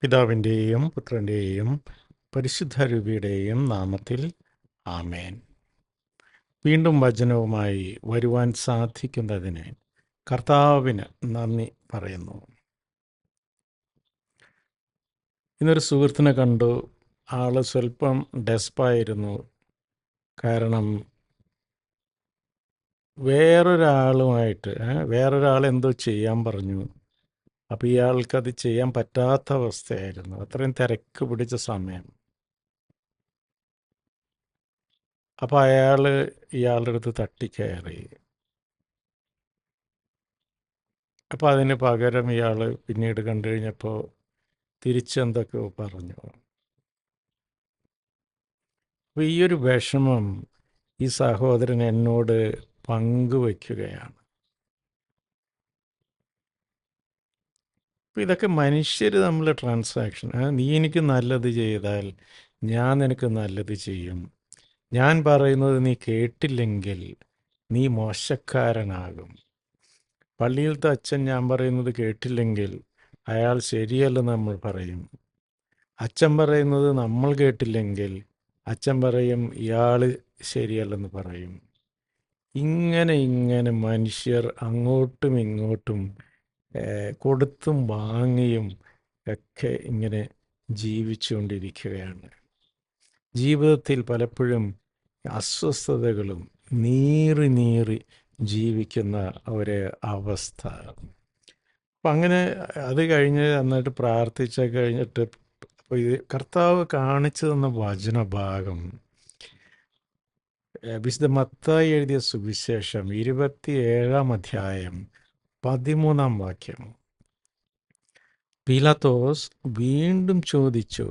പിതാവിൻ്റെയും പുത്രൻ്റെയും പരിശുദ്ധരൂപിയുടെയും നാമത്തിൽ ആമേൻ. വീണ്ടും വചനവുമായി വരുവാൻ സാധിക്കുന്നതിന് കർത്താവിന് നന്ദി പറയുന്നു. ഇന്നൊരു സുഹൃത്തിനെ കണ്ടു. ആള് സ്വല്പം ഡെസ്പായിരുന്നു. കാരണം വേറൊരാൾ എന്തോ ചെയ്യാൻ പറഞ്ഞു. അപ്പോൾ ഇയാൾക്കത് ചെയ്യാൻ പറ്റാത്ത അവസ്ഥയായിരുന്നു. അത്രയും തിരക്ക് പിടിച്ച സമയം. അപ്പോൾ ഇയാളുടെ അടുത്ത് തട്ടിക്കയറി. അപ്പോൾ അതിന് പകരം ഇയാൾ പിന്നീട് കണ്ടു കഴിഞ്ഞപ്പോൾ തിരിച്ചെന്തൊക്കെയോ പറഞ്ഞു. അപ്പോൾ ഈ ഒരു വിഷമം ഈ സഹോദരൻ എന്നോട് പങ്കുവയ്ക്കുകയാണ്. അപ്പോൾ ഇതൊക്കെ മനുഷ്യർ തമ്മിലെ ട്രാൻസാക്ഷൻ. നീ എനിക്ക് നല്ലത് ചെയ്താൽ ഞാൻ നിനക്ക് നല്ലത് ചെയ്യും. ഞാൻ പറയുന്നത് നീ കേട്ടില്ലെങ്കിൽ നീ മോശക്കാരനാകും. പള്ളിയിലത്തെ അച്ഛൻ ഞാൻ പറയുന്നത് കേട്ടില്ലെങ്കിൽ അയാൾ ശരിയല്ലെന്ന് നമ്മൾ പറയും. അച്ഛൻ പറയുന്നത് നമ്മൾ കേട്ടില്ലെങ്കിൽ അച്ഛൻ പറയും ഇയാൾ ശരിയല്ലെന്ന് പറയും. ഇങ്ങനെ മനുഷ്യർ അങ്ങോട്ടും ഇങ്ങോട്ടും കൊടുത്തും വാങ്ങിയും ഒക്കെ ഇങ്ങനെ ജീവിച്ചുകൊണ്ടിരിക്കുകയാണ്. ജീവിതത്തിൽ പലപ്പോഴും അസ്വസ്ഥതകളും നീറി ജീവിക്കുന്ന ഒരു അവസ്ഥ. അപ്പം അങ്ങനെ അത് കഴിഞ്ഞ് എന്നിട്ട് പ്രാർത്ഥിച്ച കഴിഞ്ഞിട്ട് അപ്പോൾ ഇത് കർത്താവ് കാണിച്ചു തന്ന വചനഭാഗം വിശുദ്ധ മത്തായി എഴുതിയ സുവിശേഷം 27-ാം അധ്യായം 13-ാം വാക്യം. പീലാത്തോസ് വീണ്ടും ചോദിച്ചു,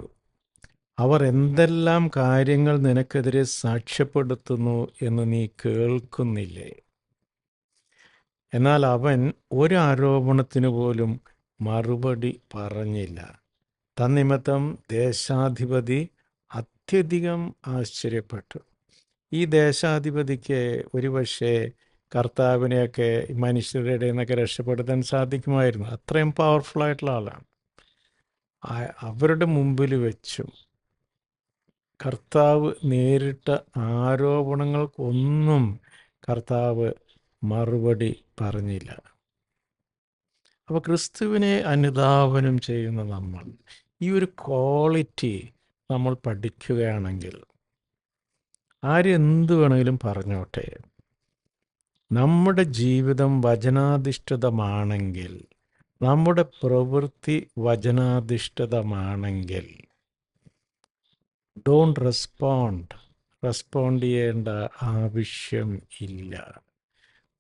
അവർ എന്തെല്ലാം കാര്യങ്ങൾ നിനക്കെതിരെ സാക്ഷ്യപ്പെടുത്തുന്നു എന്ന് നീ കേൾക്കുന്നില്ലേ? എന്നാൽ അവൻ ഒരു ആരോപണത്തിനു പോലും മറുപടി പറഞ്ഞില്ല. തന്നിമിത്തം ദേശാധിപതി അത്യധികം ആശ്ചര്യപ്പെട്ടു. ഈ ദേശാധിപതിക്ക് ഒരുപക്ഷെ കർത്താവിനെയൊക്കെ മനുഷ്യരുടെ ഇടയിൽ നിന്നൊക്കെ രക്ഷപ്പെടുത്താൻ സാധിക്കുമായിരുന്നു. അത്രയും പവർഫുള്ളായിട്ടുള്ള ആളാണ്. അവരുടെ മുമ്പിൽ വെച്ചും കർത്താവ് നേരിട്ട ആരോപണങ്ങൾക്കൊന്നും കർത്താവ് മറുപടി പറഞ്ഞില്ല. അപ്പോൾ ക്രിസ്തുവിനെ അനുധാവനം ചെയ്യുന്ന നമ്മൾ ഈ ഒരു ക്വാളിറ്റി നമ്മൾ പഠിക്കുകയാണെങ്കിൽ ആരെന്ത് വേണമെങ്കിലും പറഞ്ഞോട്ടെ, നമ്മുടെ ജീവിതം വചനാധിഷ്ഠിതമാണെങ്കിൽ, നമ്മുടെ പ്രവൃത്തി വചനാധിഷ്ഠിതമാണെങ്കിൽ റെസ്പോണ്ട് ചെയ്യേണ്ട ആവശ്യം ഇല്ല.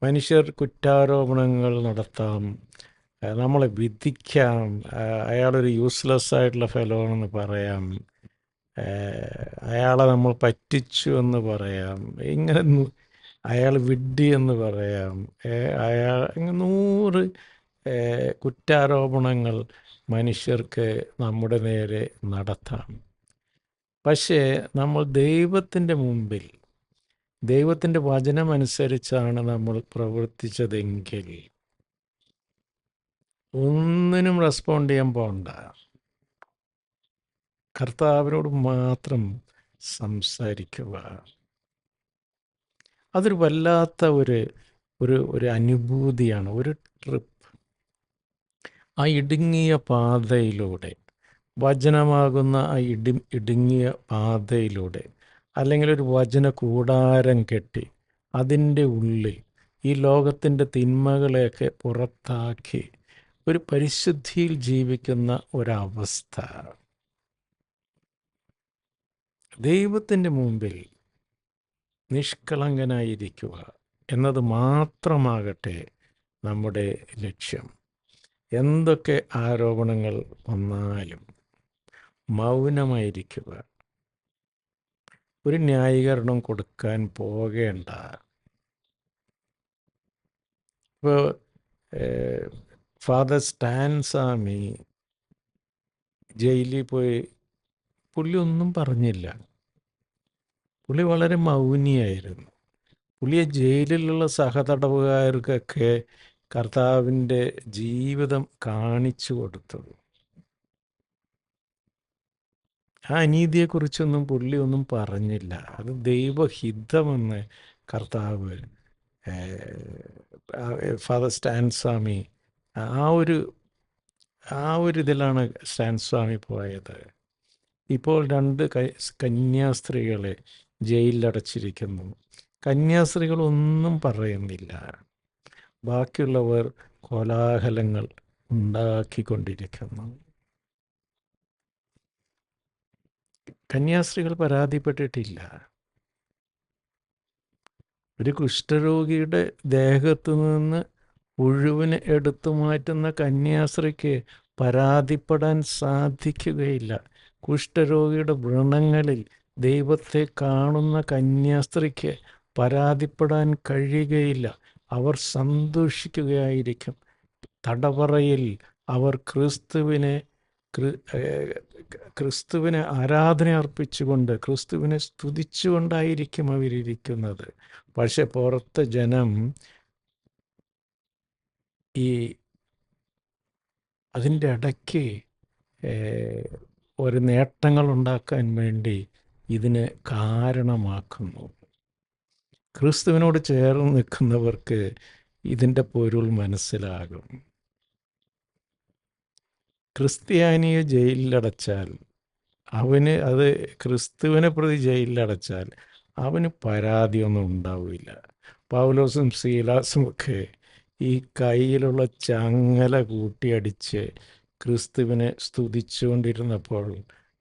മനുഷ്യർ കുറ്റാരോപണങ്ങൾ നടത്താം, നമ്മളെ വിധിക്കാം, അയാളൊരു യൂസ്ലെസ് ആയിട്ടുള്ള ഫെലോ എന്ന് പറയാം, അയാളെ നമ്മൾ പറ്റിച്ചു എന്ന് പറയാം, ഇങ്ങനെ അയാൾ വിഡ്ഢി എന്ന് പറയാം, അയാൾ 100 കുറ്റാരോപണങ്ങൾ മനുഷ്യർക്ക് നമ്മുടെ നേരെ നടത്താം. പക്ഷേ നമ്മൾ ദൈവത്തിൻ്റെ മുമ്പിൽ ദൈവത്തിൻ്റെ വചനമനുസരിച്ചാണ് നമ്മൾ പ്രവർത്തിച്ചതെങ്കിൽ ഒന്നിനും റെസ്പോണ്ട് ചെയ്യാൻ പോകണ്ട. കർത്താവിനോട് മാത്രം സംസാരിക്കുക. അതൊരു വല്ലാത്ത ഒരു അനുഭൂതിയാണ്. ഒരു ട്രിപ്പ്, ആ ഇടുങ്ങിയ പാതയിലൂടെ, വചനമാകുന്ന ആ ഇടുങ്ങിയ പാതയിലൂടെ, അല്ലെങ്കിൽ ഒരു വചന കൂടാരം കെട്ടി അതിൻ്റെ ഉള്ളിൽ ഈ ലോകത്തിൻ്റെ തിന്മകളെയൊക്കെ പുറത്താക്കി ഒരു പരിശുദ്ധിയിൽ ജീവിക്കുന്ന ഒരവസ്ഥ. ദൈവത്തിൻ്റെ മുമ്പിൽ നിഷ്കളങ്കനായിരിക്കുക എന്നത് മാത്രമാകട്ടെ നമ്മുടെ ലക്ഷ്യം. എന്തൊക്കെ ആരോപണങ്ങൾ വന്നാലും മൗനമായിരിക്കുക. ഒരു ന്യായീകരണം കൊടുക്കാൻ പോകേണ്ട. ഇപ്പോൾ ഫാദർ സ്റ്റാൻ സ്വാമി ജയിലിൽ പോയി, പുള്ളി ഒന്നും പറഞ്ഞില്ല. പുള്ളി വളരെ മൗനിയായിരുന്നു. പുള്ളിയെ ജയിലിലുള്ള സഹതടവുകാർക്കൊക്കെ കർത്താവിൻ്റെ ജീവിതം കാണിച്ചു കൊടുത്തു. ആ അനീതിയെക്കുറിച്ചൊന്നും പുള്ളി ഒന്നും പറഞ്ഞില്ല. അത് ദൈവഹിതമെന്ന് കർത്താവ്, ഫാദർ സ്റ്റാൻ സ്വാമി, ആ ഒരു ഇതിലാണ് സ്റ്റാൻ സ്വാമി പോയത്. ഇപ്പോൾ 2 കന്യാസ്ത്രീകളെ ജയിലിലടച്ചിരിക്കുന്നു. കന്യാസ്ത്രീകളൊന്നും പറയുന്നില്ല. ബാക്കിയുള്ളവർ കോലാഹലങ്ങൾ ഉണ്ടാക്കിക്കൊണ്ടിരിക്കുന്നു. കന്യാസ്ത്രീകൾ പരാതിപ്പെട്ടിട്ടില്ല. ഒരു കുഷ്ഠരോഗിയുടെ ദേഹത്തു നിന്ന് പുഴുവിനെ എടുത്തു മാറ്റുന്ന കന്യാസ്ത്രീക്ക് പരാതിപ്പെടാൻ സാധിക്കുകയില്ല. കുഷ്ഠരോഗിയുടെ വ്രണങ്ങളിൽ ദൈവത്തെ കാണുന്ന കന്യാസ്ത്രീക്ക് പരാതിപ്പെടാൻ കഴിയുകയില്ല. അവർ സന്തോഷിക്കുകയായിരിക്കും. തടവറയിൽ അവർ ക്രിസ്തുവിനെ ആരാധന അർപ്പിച്ചുകൊണ്ട്, ക്രിസ്തുവിനെ സ്തുതിച്ചുകൊണ്ടായിരിക്കും അവരിയ്ക്കുന്നത്. പക്ഷെ പുറത്ത് ജനം ഈ അതിൻ്റെ ഇടയ്ക്ക് ഒരു നേട്ടങ്ങൾ ഉണ്ടാക്കാൻ വേണ്ടി ഇതിന് കാരണമാക്കുന്നു. ക്രിസ്തുവിനോട് ചേർന്ന് നിൽക്കുന്നവർക്ക് ഇതിൻ്റെ പൊരുൾ മനസ്സിലാകും. ക്രിസ്ത്യാനിയെ ജയിലിലടച്ചാൽ അത് ക്രിസ്തുവിനെ പ്രതി ജയിലിലടച്ചാൽ അവന് പരാതിയൊന്നും ഉണ്ടാവില്ല. പൗലോസും സീലാസുമൊക്കെ ഈ കയ്യിലുള്ള ചങ്ങല കൂട്ടിയടിച്ച് ക്രിസ്തുവിനെ സ്തുതിച്ചുകൊണ്ടിരുന്നപ്പോൾ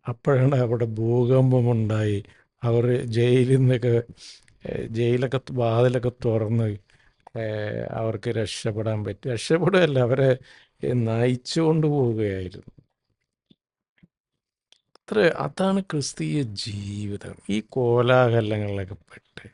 അപ്പോഴാണ് അവിടെ ഭൂകമ്പമുണ്ടായി. അവർ ജയിലൊക്കെ വാതിലൊക്കെ തുറന്ന് അവർക്ക് രക്ഷപ്പെടാൻ പറ്റി. രക്ഷപ്പെടുകയല്ല, അവരെ നയിച്ചുകൊണ്ട് പോവുകയായിരുന്നു. അതാണ് ക്രിസ്തീയ ജീവിതം. ഈ കോലാഹലങ്ങളിലൊക്കെ പെട്ട്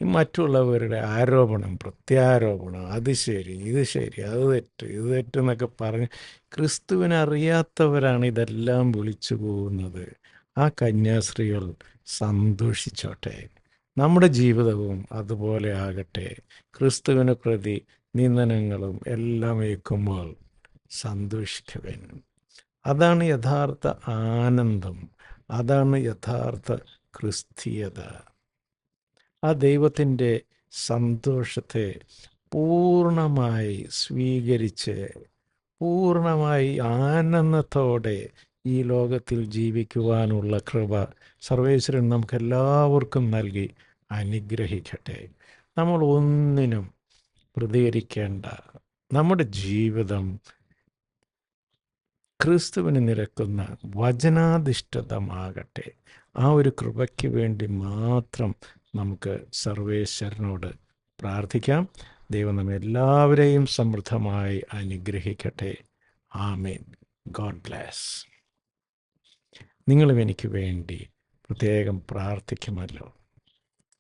ഈ മറ്റുള്ളവരുടെ ആരോപണം, പ്രത്യാരോപണം, അത് ശരി, ഇത് ശരി, അത് തെറ്റ്, ഇത് തെറ്റെന്നൊക്കെ പറഞ്ഞ് ക്രിസ്തുവിനെ അറിയാത്തവരാണ് ഇതെല്ലാം വിളിച്ചു പോകുന്നത്. ആ കന്യാസ്ത്രീകൾ സന്തോഷിച്ചോട്ടെ. നമ്മുടെ ജീവിതവും അതുപോലെ ആകട്ടെ. ക്രിസ്തുവിനെ പ്രതി നിന്ദനങ്ങളും എല്ലാം ഏൽക്കുമ്പോൾ സന്തോഷിക്കുവാൻ. അതാണ് യഥാർത്ഥ ആനന്ദം. അതാണ് യഥാർത്ഥ ക്രിസ്തീയത. ആ ദൈവത്തിൻ്റെ സന്തോഷത്തെ പൂർണ്ണമായി സ്വീകരിച്ച് പൂർണ്ണമായി ആനന്ദത്തോടെ ഈ ലോകത്തിൽ ജീവിക്കുവാനുള്ള കൃപ സർവേശ്വരൻ നമുക്കെല്ലാവർക്കും നൽകി അനുഗ്രഹിക്കട്ടെ. നമ്മൾ ഒന്നിനും പ്രതികരിക്കേണ്ട. നമ്മുടെ ജീവിതം ക്രിസ്തുവിന് നിരക്കുന്ന വചനാധിഷ്ഠിതമാകട്ടെ. ആ ഒരു കൃപയ്ക്ക് വേണ്ടി മാത്രം നമുക്ക് സർവേശ്വരനോട് പ്രാർത്ഥിക്കാം. ദൈവം നമ്മെ എല്ലാവരെയും സമൃദ്ധമായി അനുഗ്രഹിക്കട്ടെ. ആമേൻ. God bless. നിങ്ങളും എനിക്ക് വേണ്ടി പ്രത്യേകം പ്രാർത്ഥിക്കുമല്ലോ.